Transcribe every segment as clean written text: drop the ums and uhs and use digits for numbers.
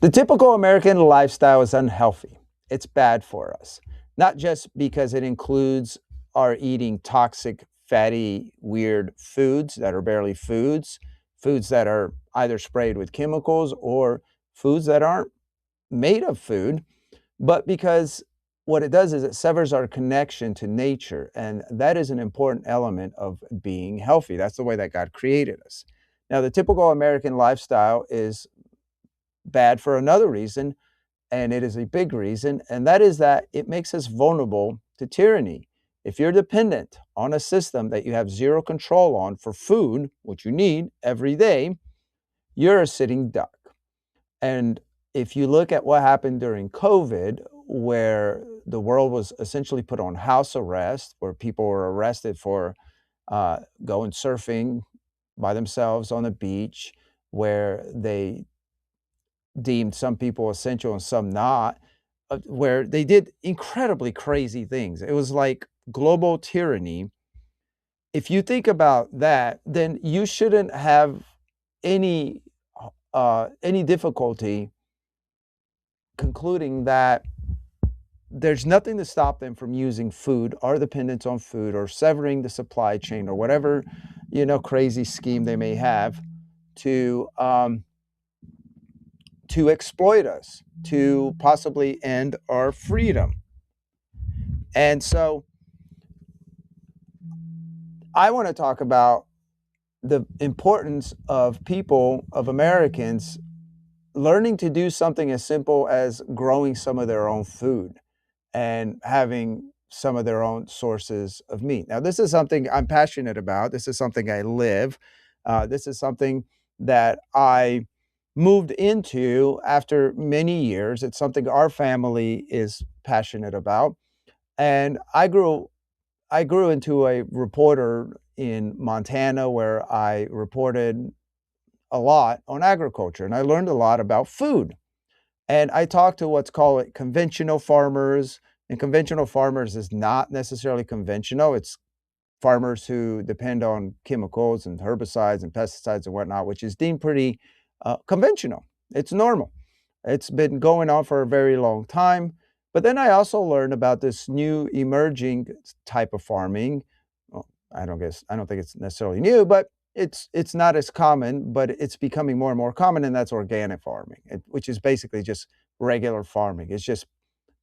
The typical American lifestyle is unhealthy. It's bad for us, not just because it includes our eating toxic, fatty, weird foods that are barely foods, foods that are either sprayed with chemicals or foods that aren't made of food, but because what it does is it severs our connection to nature. And that is an important element of being healthy. That's the way that God created us. Now, the typical American lifestyle is bad for another reason, and it is a big reason, and that is that it makes us vulnerable to tyranny. If you're dependent on a system that you have zero control on for food, which you need every day, you're a sitting duck. And if you look at what happened during COVID, where the world was essentially put on house arrest, where people were arrested for going surfing by themselves on the beach, where they deemed some people essential and some not, where they did incredibly crazy things. It was like global tyranny. If you think about that, then you shouldn't have any any difficulty concluding that there's nothing to stop them from using food, our dependence on food, or severing the supply chain, or whatever crazy scheme they may have to exploit us, to possibly end our freedom. And so I want to talk about the importance of people, of Americans, learning to do something as simple as growing some of their own food and having some of their own sources of meat. Now, this is something I'm passionate about. This is something I live. This is something that I moved into after many years. It's something our family is passionate about. And I grew into a reporter in Montana where I reported a lot on agriculture, and I learned a lot about food. And I talked to what's called conventional farmers, and conventional farmers is not necessarily conventional. It's farmers who depend on chemicals and herbicides and pesticides and whatnot, which is deemed pretty conventional. It's normal. It's been going on for a very long time. But then I also learned about this new emerging type of farming. Well, I don't think it's necessarily new, but it's not as common, but it's becoming more and more common, and that's organic farming, which is basically just regular farming. It's just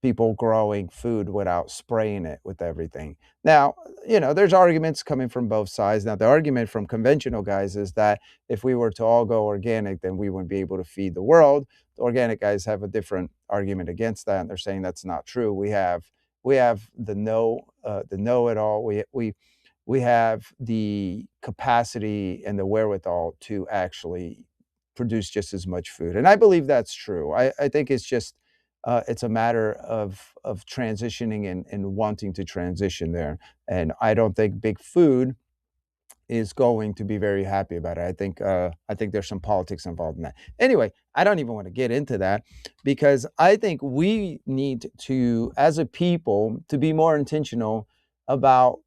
people growing food without spraying it with everything. Now, there's arguments coming from both sides. Now, the argument from conventional guys is that if we were to all go organic, then we wouldn't be able to feed the world. The organic guys have a different argument against that, and they're saying that's not true. We have the know it all. We have the capacity and the wherewithal to actually produce just as much food, and I believe that's true. I think it's just it's a matter of transitioning and wanting to transition there. And I don't think big food is going to be very happy about it. I think there's some politics involved in that. Anyway, I don't even want to get into that because I think we need to, as a people, to be more intentional about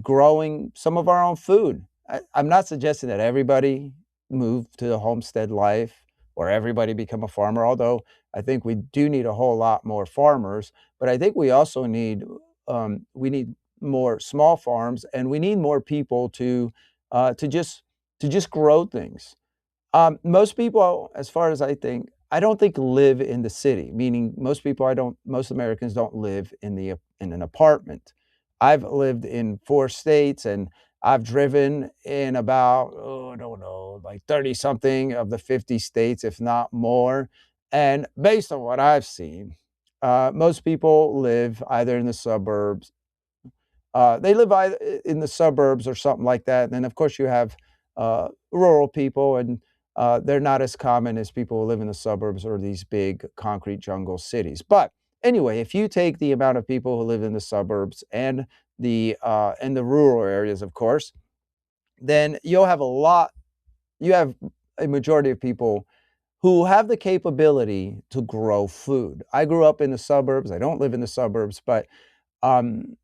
growing some of our own food. I'm not suggesting that everybody move to the homestead life or everybody become a farmer, although I think we do need a whole lot more farmers. But I think we also need more small farms, and we need more people to just grow things. Most people, as far as I don't think live in the city. Meaning, most Americans don't live in an apartment. I've lived in 4 states, and I've driven in about, oh, I don't know, like 30 something of the 50 states, if not more. And based on what I've seen, most people live either in the suburbs. They live either in the suburbs or something like that. And then, of course, you have rural people, and they're not as common as people who live in the suburbs or these big concrete jungle cities. But anyway, if you take the amount of people who live in the suburbs and the rural areas, of course, then you have a majority of people who have the capability to grow food. I grew up in the suburbs. I don't live in the suburbs, but um,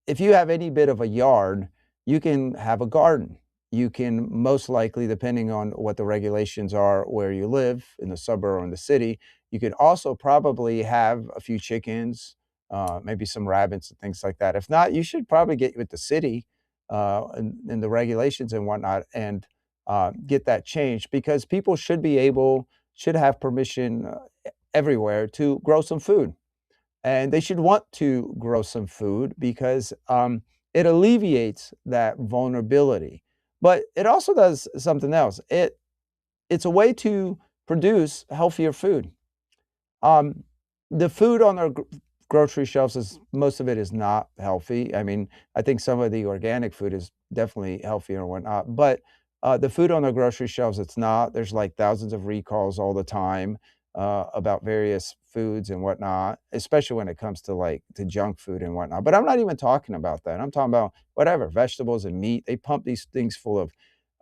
if you have any bit of a yard, you can have a garden. you can most likely, depending on what the regulations are where you live, in the suburb or in the city, you could also probably have a few chickens, maybe some rabbits and things like that. If not, you should probably get with the city, and the regulations and whatnot, and get that changed because people should have permission everywhere to grow some food, and they should want to grow some food because it alleviates that vulnerability. But it also does something else. It's a way to produce healthier food. Um, the food on our grocery shelves is most of it is not healthy. I mean, I think some of the organic food is definitely healthier and whatnot, but the food on the grocery shelves, it's not. There's like thousands of recalls all the time about various foods and whatnot, especially when it comes to like to junk food and whatnot. But I'm not even talking about that. I'm talking about whatever vegetables and meat. They pump these things full of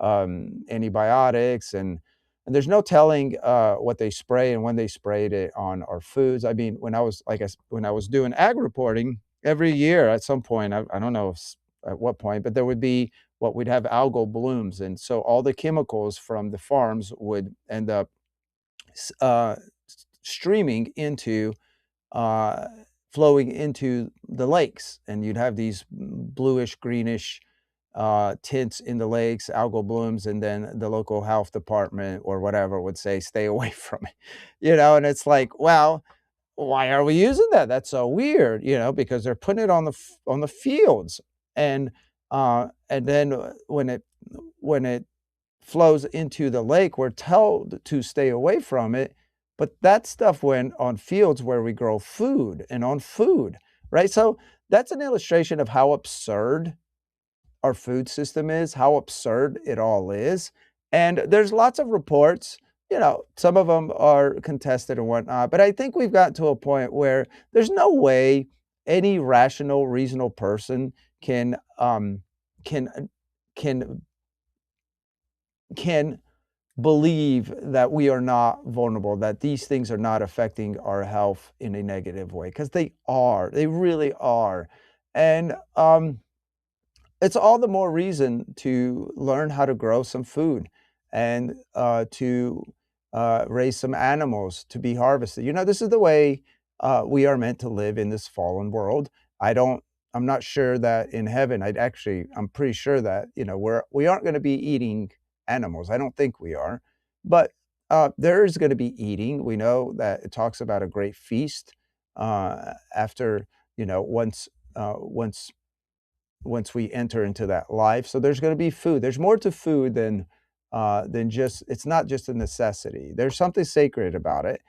antibiotics and there's no telling, what they spray and when they sprayed it on our foods. I mean, when I was like when I was doing ag reporting, every year at some point, I don't know at what point, but there would be what we'd have algal blooms, and so all the chemicals from the farms would end up s streaming into uh, flowing into the lakes, and you'd have these bluish, greenish tints in the lakes, algal blooms, and then the local health department or whatever would say, "Stay away from it," and it's like, well, why are we using that? That's so weird, because they're putting it on the fields, and then when it flows into the lake, we're told to stay away from it, but that stuff went on fields where we grow food and on food, right? So that's an illustration of how absurd our food system is, how absurd it all is. And there's lots of reports, some of them are contested and whatnot, but I think we've gotten to a point where there's no way any rational, reasonable person can can can believe that we are not vulnerable, that these things are not affecting our health in a negative way, because they are. They really are. And it's all the more reason to learn how to grow some food and to raise some animals to be harvested. This is the way we are meant to live in this fallen world. I don't. I'm not sure that in heaven. I'm pretty sure that we aren't going to be eating animals. I don't think we are, but there is going to be eating. We know that it talks about a great feast after once once we enter into that life. So there's going to be food. There's more to food than just. It's not just a necessity. There's something sacred about it,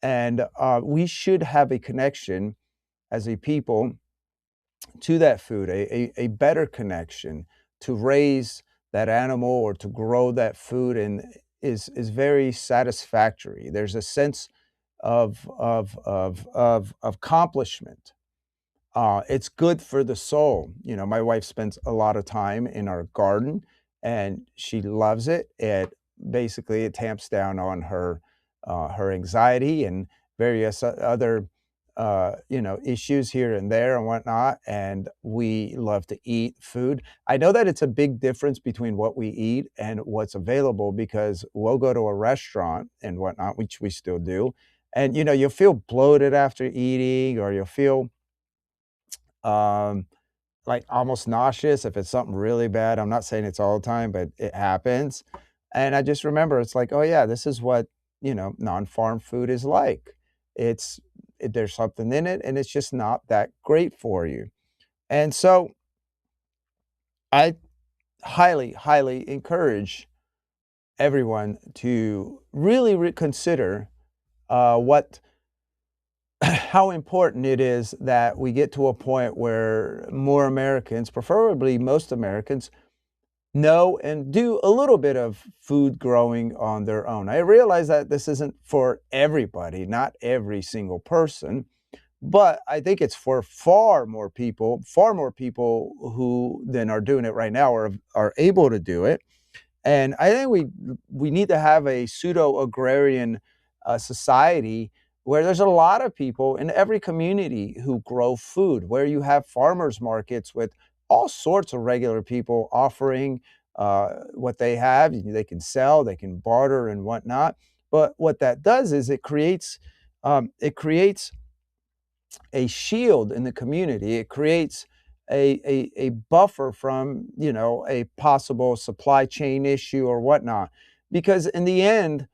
and we should have a connection as a people to that food, a better connection to raise that animal or to grow that food, and is very satisfactory. There's a sense of accomplishment. It's good for the soul. My wife spends a lot of time in our garden and she loves it. It tamps down on her anxiety and various other issues here and there and whatnot. And we love to eat food. I know that it's a big difference between what we eat and what's available because we'll go to a restaurant and whatnot, which we still do. And you'll feel bloated after eating, or you'll feel um, like, almost nauseous if it's something really bad. I'm not saying it's all the time, but it happens, and I just remember it's like, "Oh, yeah, this is what, non-farm food is like." There's something in it, and it's just not that great for you, and so I highly, highly encourage everyone to really consider, what how important it is that we get to a point where more Americans, preferably most Americans, know and do a little bit of food growing on their own. I realize that this isn't for everybody, not every single person, but I think it's for far more people who than are doing it right now or are able to do it. And I think we need to have a pseudo agrarian society where there's a lot of people in every community who grow food, where you have farmers markets with all sorts of regular people offering what they have. They can sell, they can barter and whatnot. But what that does is it creates a shield in the community. It creates a buffer from, a possible supply chain issue or whatnot. Because in the end,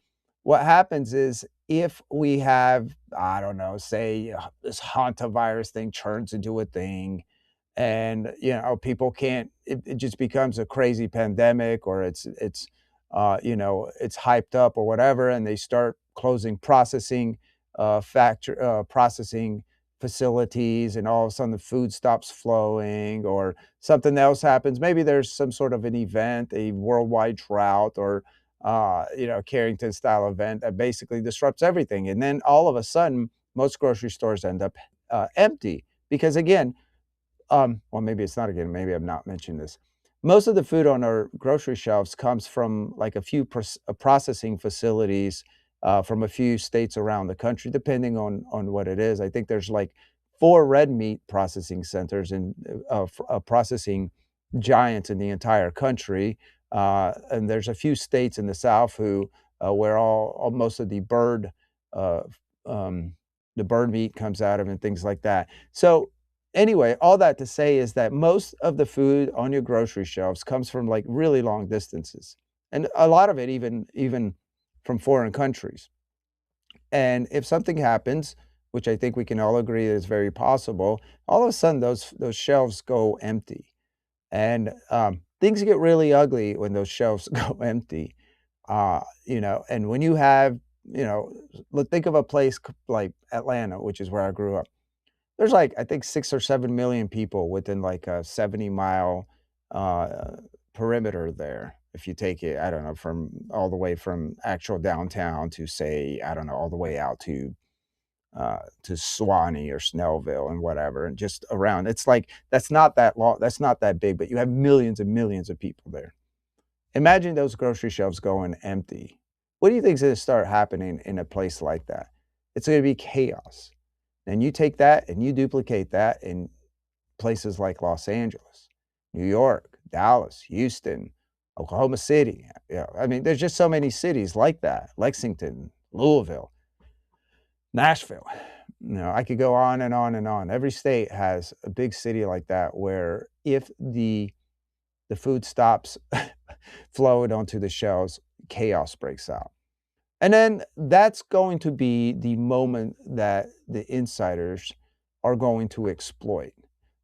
what happens is if we have, I don't know, say this hantavirus thing turns into a thing, and people can't, it just becomes a crazy pandemic, or it's hyped up or whatever, and they start closing processing facilities, and all of a sudden the food stops flowing, or something else happens. Maybe there's some sort of an event, a worldwide drought, or Carrington style event that basically disrupts everything. And then all of a sudden, most grocery stores end up empty because, again, well, maybe it's not again. Maybe I've not mentioned this. Most of the food on our grocery shelves comes from like a few processing facilities from a few states around the country, depending on what it is. I think there's like 4 red meat processing centers and processing giants in the entire country, and there's a few states in the South who where all most of uh, um, the bird meat comes out of, and things like that. So anyway, all that to say is that most of the food on your grocery shelves comes from like really long distances, and a lot of it even from foreign countries. And if something happens, which I think we can all agree is very possible, all of a sudden those shelves go empty, and things get really ugly when those shelves go empty. And when you have, think of a place like Atlanta, which is where I grew up. There's like, I think 6 or 7 million people within like a 70-mile perimeter there. If you take it, I don't know, from all the way from actual downtown to, say, I don't know, all the way out to Swanee or Snellville and whatever, and just around. It's like that's not that long, that's not that big, but you have millions and millions of people there. Imagine those grocery shelves going empty. What do you think is going to start happening in a place like that? It's going to be chaos. And you take that and you duplicate that in places like Los Angeles, New York, Dallas, Houston, Oklahoma City. Yeah, I mean, there's just so many cities like that. Lexington, Louisville, Nashville. I could go on and on and on. Every state has a big city like that where if the food stops flowing onto the shelves, chaos breaks out. And then that's going to be the moment that the insiders are going to exploit.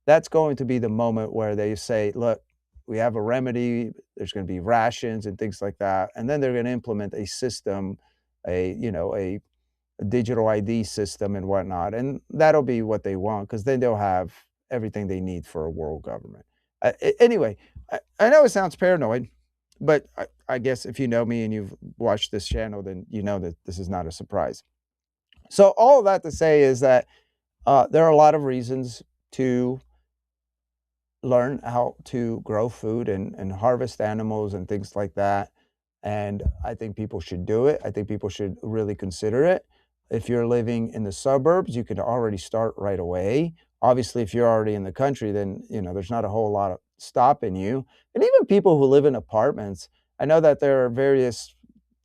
That's going to be the moment where they say, look, we have a remedy, there's going to be rations and things like that. And then they're going to implement a system, a digital ID system and whatnot. And that'll be what they want, because then they'll have everything they need for a world government. Anyway, I know it sounds paranoid, but I guess if you know me and you've watched this channel, then you know that this is not a surprise. So all of that to say is that there are a lot of reasons to learn how to grow food and harvest animals and things like that. And I think people should do it. I think people should really consider it. If you're living in the suburbs, you can already start right away. Obviously, if you're already in the country, then there's not a whole lot of stopping you. And even people who live in apartments, I know that there are various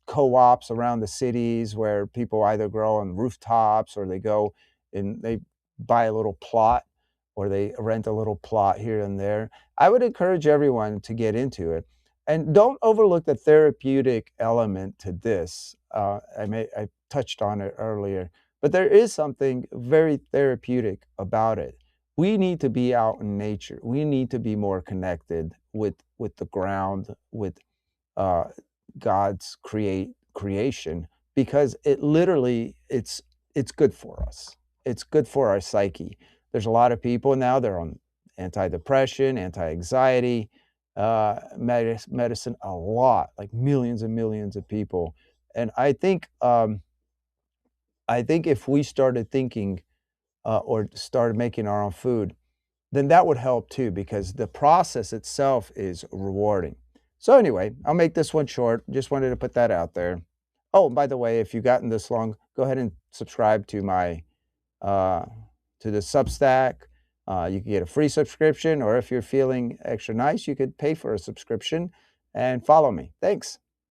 co-ops around the cities where people either grow on rooftops, or they go and they buy a little plot, or they rent a little plot here and there. I would encourage everyone to get into it. And don't overlook the therapeutic element to this. I touched on it earlier, but there is something very therapeutic about it. We need to be out in nature. We need to be more connected with the ground, with uh, God's creation, because it literally it's good for us. It's good for our psyche. There's a lot of people now, they're on antidepressant, anti-anxiety medicine, a lot, like millions and millions of people. And I think if we started thinking or started making our own food, then that would help too, because the process itself is rewarding. So anyway, I'll make this one short. Just wanted to put that out there. Oh, and by the way, if you've gotten this long, go ahead and subscribe to my uh, to the Substack. You can get a free subscription, or if you're feeling extra nice, you could pay for a subscription. and follow me. Thanks.